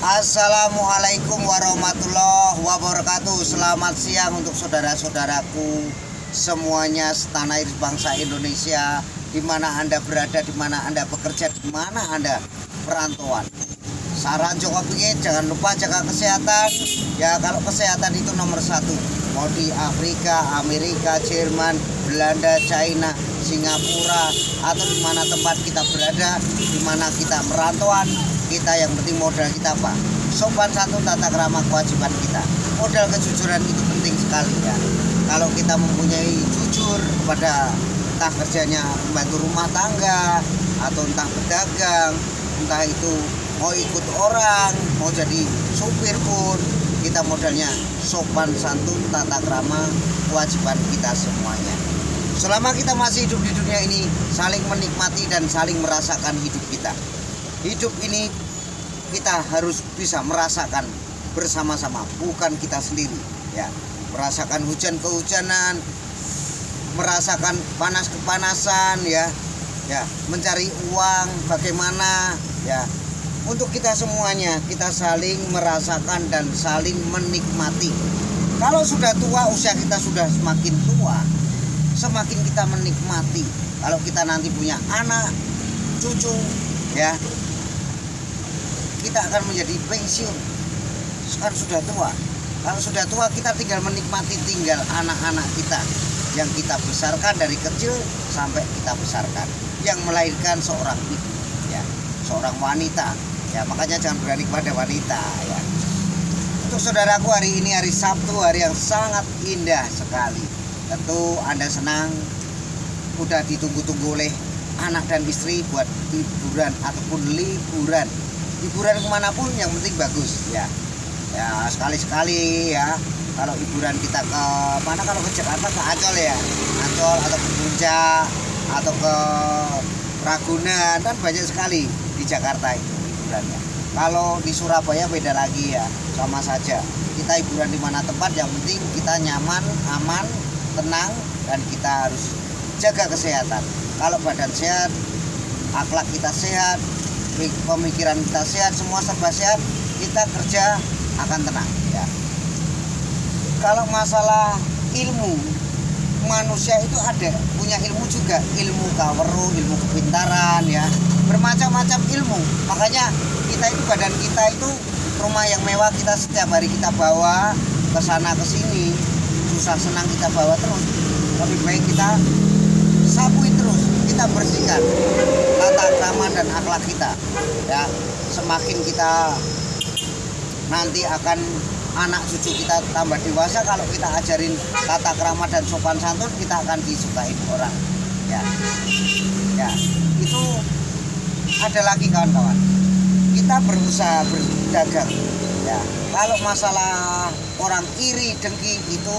Assalamualaikum warahmatullahi wabarakatuh. Selamat siang untuk saudara-saudaraku semuanya setanah air bangsa Indonesia, di mana Anda berada, di mana Anda bekerja, di mana Anda perantauan. Saran Joko Pingin, jangan lupa jaga kesehatan. Ya, kalau kesehatan itu nomor satu. Mau di Afrika, Amerika, Jerman, Belanda, China, Singapura, atau di mana tempat kita berada, di mana kita perantauan, kita yang penting modal kita apa? Sopan santun, tata krama, kewajiban kita. Modal kejujuran itu penting sekali ya. Kalau kita mempunyai jujur kepada entah kerjanya membantu rumah tangga, atau entah berdagang, entah itu mau ikut orang, mau jadi supir pun, kita modalnya sopan santun, tata krama, kewajiban kita semuanya. Selama kita masih hidup di dunia ini, saling menikmati dan saling merasakan hidup kita. Hidup ini kita harus bisa merasakan bersama-sama, bukan kita sendiri ya. Merasakan hujan kehujanan, merasakan panas kepanasan ya. Ya, mencari uang bagaimana ya. Untuk kita semuanya, kita saling merasakan dan saling menikmati. Kalau sudah tua, usia kita sudah semakin tua, semakin kita menikmati. Kalau kita nanti punya anak, cucu ya, kita akan menjadi pensiun. Sekarang sudah tua. Kalau sudah tua, kita tinggal menikmati, tinggal anak-anak kita yang kita besarkan dari kecil sampai kita besarkan, yang melahirkan seorang ibu ya, seorang wanita ya. Makanya jangan berani kepada wanita ya. Untuk saudaraku, hari ini hari Sabtu, hari yang sangat indah sekali. Tentu Anda senang, udah ditunggu-tunggu oleh anak dan istri buat liburan ataupun liburan kemanapun, yang penting bagus ya. Ya, sekali-sekali ya. Kalau liburan kita ke mana, kalau ke Jakarta ke Ancol ya, Ancol atau ke Puncak atau ke Ragunan, kan banyak sekali di Jakarta itu liburannya. Kalau di Surabaya beda lagi ya, sama saja. Kita liburan di mana tempat, yang penting kita nyaman, aman, tenang, dan kita harus jaga kesehatan. Kalau badan sehat, akhlak kita sehat, pemikiran kita sehat, semua serba sehat, kita kerja akan tenang ya. Kalau masalah ilmu, manusia itu ada punya ilmu juga, ilmu kaweru, ilmu kepintaran ya, bermacam-macam ilmu. Makanya kita itu, badan kita itu rumah yang mewah, kita setiap hari kita bawa ke sana ke sini, susah senang kita bawa terus. Lebih baik kita sapuin terus, kita bersihkan tata krama dan akhlak kita ya. Semakin kita nanti akan anak cucu kita tambah dewasa, kalau kita ajarin tata krama dan sopan santun, kita akan disukai orang ya. Ya, itu ada lagi kawan-kawan, kita berusaha berdagang ya. Kalau masalah orang iri dengki itu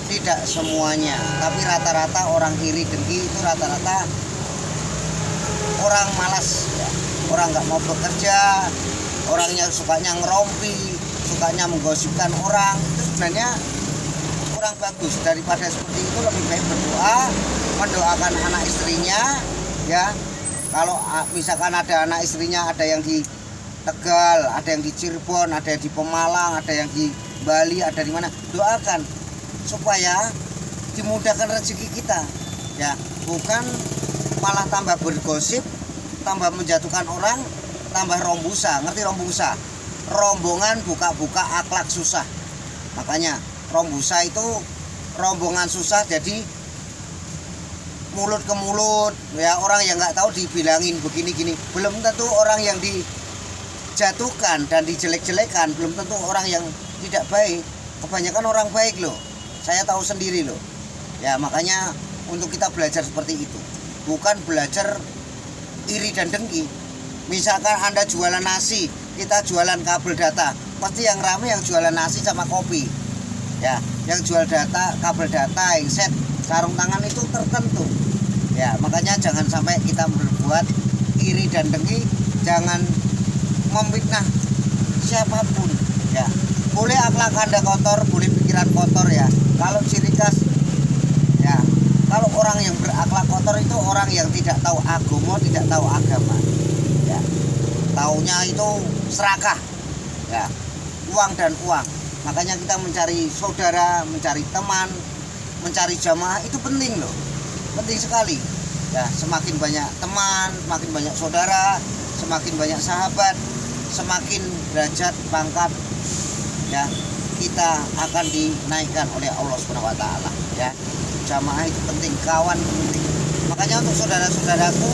tidak semuanya, tapi rata-rata orang iri dengki itu rata-rata orang malas ya. Orang nggak mau bekerja, orangnya sukanya ngerompi, sukanya menggosipkan orang. Itu sebenarnya kurang bagus. Daripada seperti itu, lebih baik berdoa, mendoakan anak istrinya ya. Kalau misalkan ada anak istrinya, ada yang di Tegal, ada yang di Cirebon, ada yang di Pemalang, ada yang di Bali, ada di mana, doakan supaya dimudahkan rezeki kita ya. Bukan malah tambah bergosip, tambah menjatuhkan orang, tambah rombusa. Ngerti rombusa? Rombongan buka-buka akhlak susah. Makanya rombusa itu rombongan susah, jadi mulut ke mulut ya. Orang yang nggak tahu dibilangin begini gini, belum tentu orang yang dijatuhkan dan dijelek-jelekan belum tentu orang yang tidak baik. Kebanyakan orang baik loh, saya tahu sendiri loh ya. Makanya untuk kita belajar seperti itu, bukan belajar iri dan dengki. Misalkan Anda jualan nasi, kita jualan kabel data, pasti yang ramai yang jualan nasi sama kopi ya. Yang jual data, kabel data, yang set sarung tangan itu tertentu ya. Makanya jangan sampai kita berbuat iri dan dengki, jangan memfitnah siapapun ya. Boleh akhlak Anda kotor, boleh pikiran kotor ya. Kalau ciri khas ya, kalau orang yang berakhlak kotor itu orang yang tidak tahu agama, tidak tahu agama ya. Taunya itu serakah ya, uang dan uang. Makanya kita mencari saudara, mencari teman, mencari jamaah itu penting loh, penting sekali. Ya, semakin banyak teman, semakin banyak saudara, semakin banyak sahabat, semakin derajat pangkat ya kita akan dinaikkan oleh Allah Subhanahu wa taala ya. Jamaah itu penting, kawan itu penting. Makanya untuk saudara-saudaraku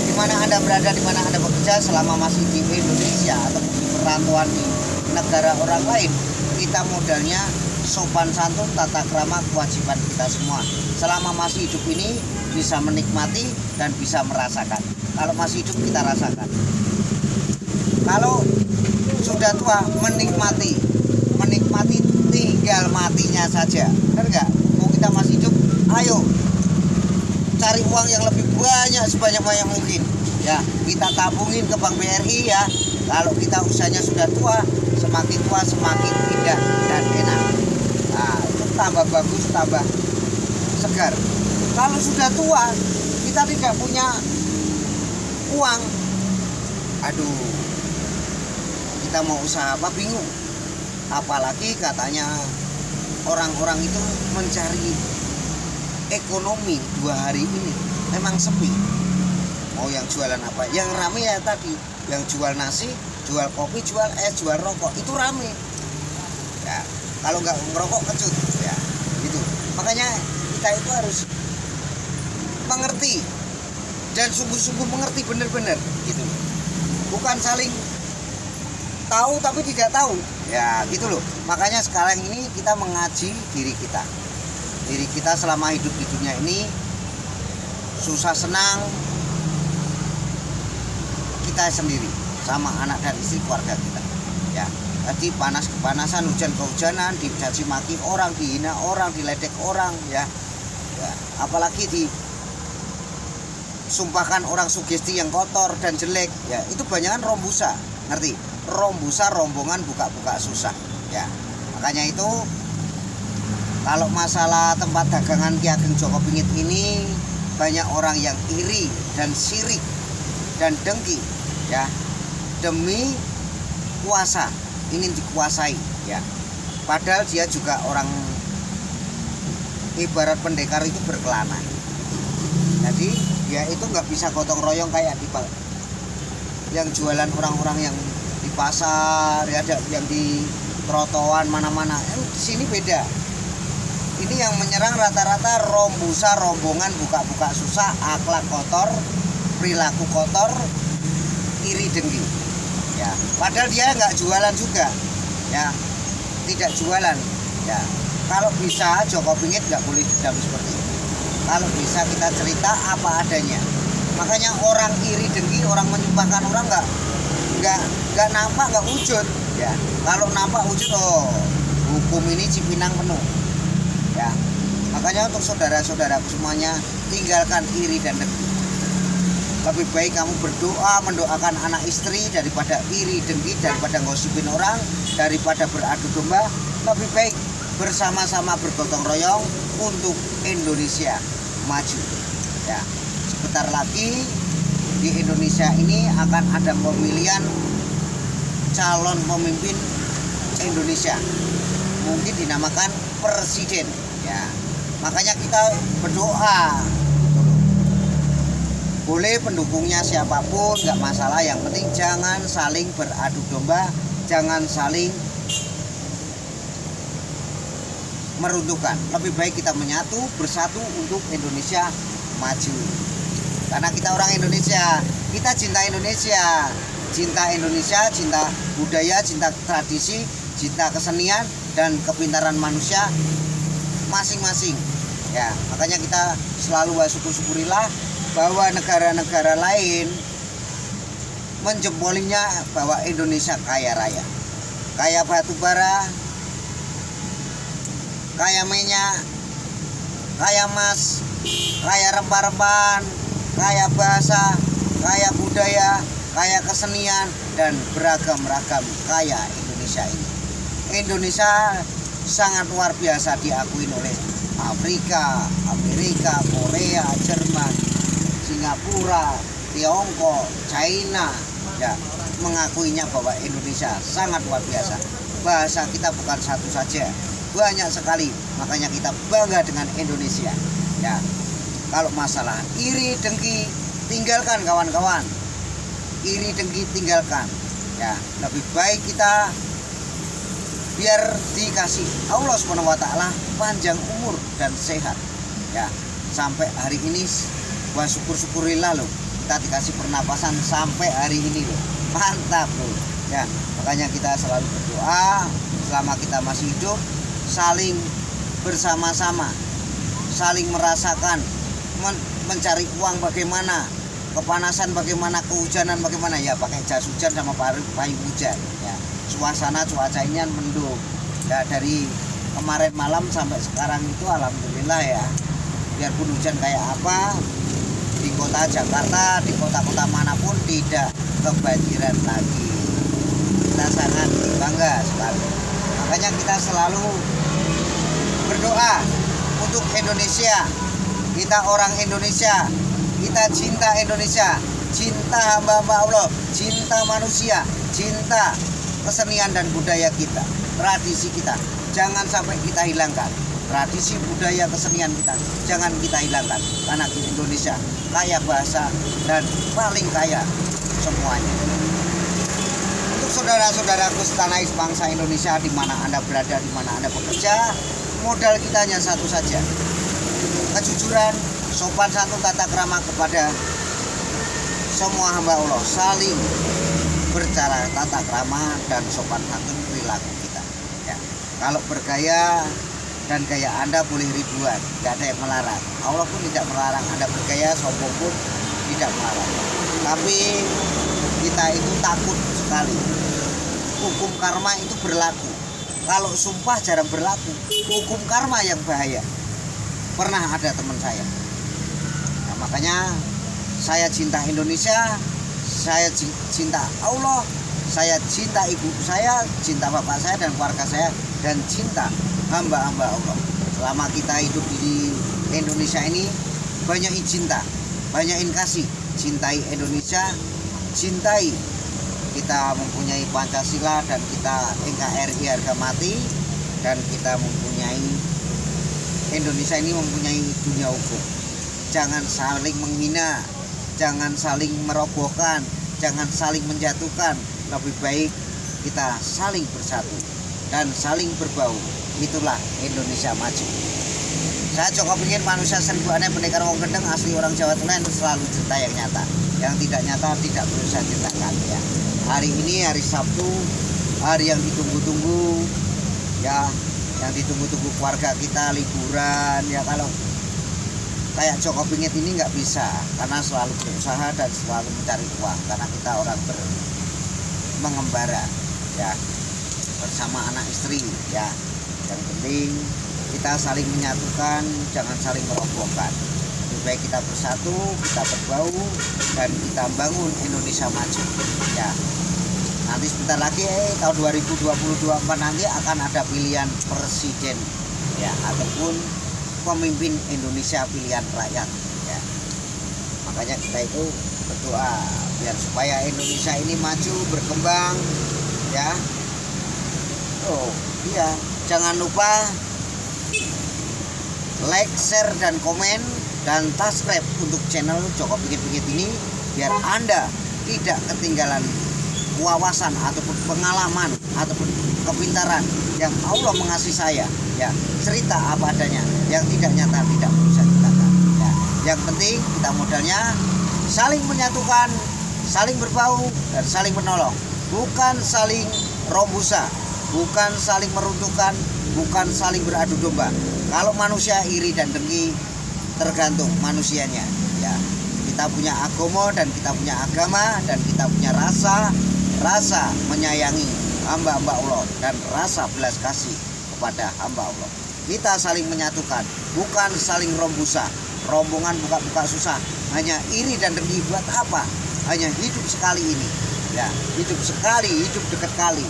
di mana Anda berada, di mana Anda bekerja, selama masih di Indonesia atau di perantauan di negara orang lain, kita modalnya sopan santun, tata krama, kewajiban kita semua. Selama masih hidup ini bisa menikmati dan bisa merasakan. Kalau masih hidup kita rasakan. Kalau sudah tua menikmati tinggal matinya saja. Benar nggak? Mau kita masih hidup, ayo cari uang yang lebih banyak sebanyak-banyak mungkin. Ya, kita tabungin ke Bank BRI ya. Kalau kita usianya sudah tua, semakin tua semakin indah dan enak. Nah, itu tambah bagus, tambah segar. Kalau sudah tua, kita tidak punya uang. Aduh, kita mau usaha apa bingung. Apalagi katanya orang-orang itu mencari ekonomi 2 hari ini memang sepi. Mau yang jualan apa? Yang rame ya tadi, yang jual nasi, jual kopi, jual es, jual rokok, itu rame. Ya, kalau nggak ngerokok kecut ya, gitu. Makanya kita itu harus mengerti dan sungguh-sungguh mengerti benar-benar gitu. Bukan saling tahu tapi tidak tahu. Ya, gitu loh. Makanya sekarang ini kita mengaji diri kita. Diri kita selama hidup di dunia ini, susah senang kita sendiri sama anak dan istri keluarga kita. Ya, tadi panas kepanasan, hujan kehujanan, dicaci maki orang, dihina orang, diledek orang ya. Ya, apalagi disumpahkan orang sugesti yang kotor dan jelek ya, itu banyakan rombusa, ngerti? Rombusa, rombongan buka-buka susah ya. Makanya itu kalau masalah tempat dagangan Ki Ageng Joko Bingit ini, banyak orang yang iri dan sirik dan dengki ya, demi kuasa, ingin dikuasai ya. Padahal dia juga orang, ibarat pendekar itu berkelana. Jadi dia itu nggak bisa gotong royong kayak di yang jualan orang-orang yang di pasar ya, ada yang di trotoar mana-mana. Di sini beda. Ini yang menyerang rata-rata rombusa, rombongan, buka-buka susah, akhlak kotor, perilaku kotor, iri dengki. Ya, padahal dia nggak jualan juga, ya, tidak jualan. Ya, kalau bisa Joko Bingit nggak boleh dendam seperti itu. Kalau bisa kita cerita apa adanya. Makanya orang iri dengki, orang menyumpahkan orang nggak nampak, nggak wujud. Ya, kalau nampak wujud, oh, hukum ini Cipinang penuh. Ya, makanya untuk saudara-saudaraku semuanya, tinggalkan iri dan dengki. Lebih baik kamu berdoa, mendoakan anak istri daripada iri dengki, daripada ngosipin orang, daripada beradu domba. Lebih baik bersama-sama bergotong royong untuk Indonesia maju. Ya, sebentar lagi di Indonesia ini akan ada pemilihan calon pemimpin Indonesia, mungkin dinamakan presiden. Ya, makanya kita berdoa. Boleh pendukungnya siapapun, nggak masalah. Yang penting jangan saling beradu domba, jangan saling meruntuhkan. Lebih baik kita menyatu, bersatu untuk Indonesia maju. Karena kita orang Indonesia, kita cinta Indonesia, cinta Indonesia, cinta budaya, cinta tradisi, cinta kesenian dan kepintaran manusia masing-masing. Ya, makanya kita selalu bersyukur-syukurilah bahwa negara-negara lain menjempolinya bahwa Indonesia kaya raya, kaya batu bara, kaya minyak, kaya emas, kaya rempah-rempahan, kaya bahasa, kaya budaya, kaya kesenian, dan beragam-ragam kaya Indonesia ini. Indonesia sangat luar biasa diakui oleh Afrika, Amerika, Korea, Jerman, Singapura, Tiongkok, China, ya, mengakuinya bahwa Indonesia sangat luar biasa. Bahasa kita bukan satu saja, banyak sekali. Makanya kita bangga dengan Indonesia. Ya, kalau masalah iri dengki tinggalkan kawan-kawan. Iri dengki tinggalkan. Ya, lebih baik kita biar dikasih Allah SWT panjang umur dan sehat. Ya, sampai hari ini wah syukur-syukurillah loh, kita dikasih pernapasan sampai hari ini loh. Mantap loh. Ya, makanya kita selalu berdoa selama kita masih hidup, saling bersama-sama, saling merasakan, mencari uang bagaimana, kepanasan bagaimana, kehujanan bagaimana, ya pakai jas hujan sama payung hujan. Ya, suasana cuacanya mendung. Ya, dari kemarin malam sampai sekarang itu alhamdulillah ya, biarpun hujan kayak apa, di kota Jakarta, di kota-kota manapun tidak kebanjiran lagi. Kita sangat bangga sekali. Makanya kita selalu berdoa untuk Indonesia. Kita orang Indonesia, kita cinta Indonesia, cinta hamba-hamba Allah, cinta manusia, cinta kesenian dan budaya kita, tradisi kita. Jangan sampai kita hilangkan tradisi, budaya, kesenian kita. Jangan kita hilangkan, karena di Indonesia kaya bahasa dan paling kaya semuanya. Untuk saudara-saudaraku setanah bangsa Indonesia, di mana Anda berada, di mana Anda bekerja, modal kita hanya satu saja: kejujuran, sopan santun, tata krama kepada semua hamba Allah. Saling bercara tata krama dan sopan santun perilaku kita. Ya. Kalau bergaya dan gaya Anda boleh ribuan, tidak ada yang melarang. Allah pun tidak melarang Anda bergaya, sombong pun tidak melarang. Tapi kita itu takut sekali. Hukum karma itu berlaku. Kalau sumpah jarang berlaku. Hukum karma yang bahaya. Pernah ada teman saya. Nah, makanya saya cinta Indonesia, saya cinta Allah, saya cinta ibu saya, cinta bapak saya dan keluarga saya, dan cinta hamba-hamba Allah. Selama kita hidup di Indonesia ini, banyakin cinta, banyakin kasih. Cintai Indonesia, cintai. Kita mempunyai Pancasila dan kita NKRI harga mati, dan kita mempunyai Indonesia ini mempunyai dunia hukum. Jangan saling menghina, jangan saling merobohkan, jangan saling menjatuhkan. Lebih baik kita saling bersatu dan saling berbau. Itulah Indonesia maju. Saya cukup ingin manusia seribu aneh pendekar wong gendeng, asli orang Jawa Tengah, selalu cerita yang nyata. Yang tidak nyata tidak perlu saya ceritakan ya. Hari ini hari Sabtu, hari yang ditunggu-tunggu ya, yang ditunggu-tunggu keluarga kita liburan ya. Kalau kayak Joko Pingit ini nggak bisa, karena selalu berusaha dan selalu mencari uang, karena kita orang mengembara ya, bersama anak istri ya. Yang penting kita saling menyatukan, jangan saling merobohkan. Lebih baik kita bersatu, kita berbau, dan kita bangun Indonesia maju ya. Nanti sebentar lagi tahun 2024 nanti akan ada pilihan presiden ya, ataupun pemimpin Indonesia pilihan rakyat ya. Makanya kita itu berdoa biar supaya Indonesia ini maju, berkembang ya. Oh iya, jangan lupa like, share, dan komen, dan subscribe untuk channel Joko Pingit-Pingit ini, biar Anda tidak ketinggalan wawasan ataupun pengalaman ataupun kepintaran yang Allah mengasihi saya ya. Cerita apa adanya, yang tidak nyata tidak bisa ceritakan ya. Yang penting kita modalnya saling menyatukan, saling berbau, dan saling menolong, bukan saling rombusa, bukan saling meruntuhkan, bukan saling beradu domba. Kalau manusia iri dan dengki tergantung manusianya ya. Kita punya agama dan kita punya agama, dan kita punya rasa menyayangi hamba-hamba Allah dan rasa belas kasih kepada hamba Allah. Kita saling menyatukan, bukan saling rombusa, rombongan buka-buka susah, hanya iri dan dengki. Buat apa? Hanya hidup sekali ini ya, hidup sekali, hidup dekat kali.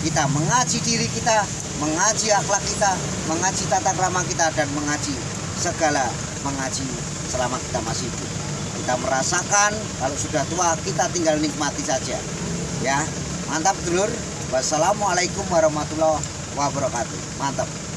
Kita mengaji diri kita, mengaji akhlak kita, mengaji tata krama kita, dan mengaji segala mengaji selama kita masih hidup. Kita merasakan kalau sudah tua kita tinggal nikmati saja. Ya, mantap dulur. Wassalamualaikum warahmatullahi wabarakatuh. Mantap.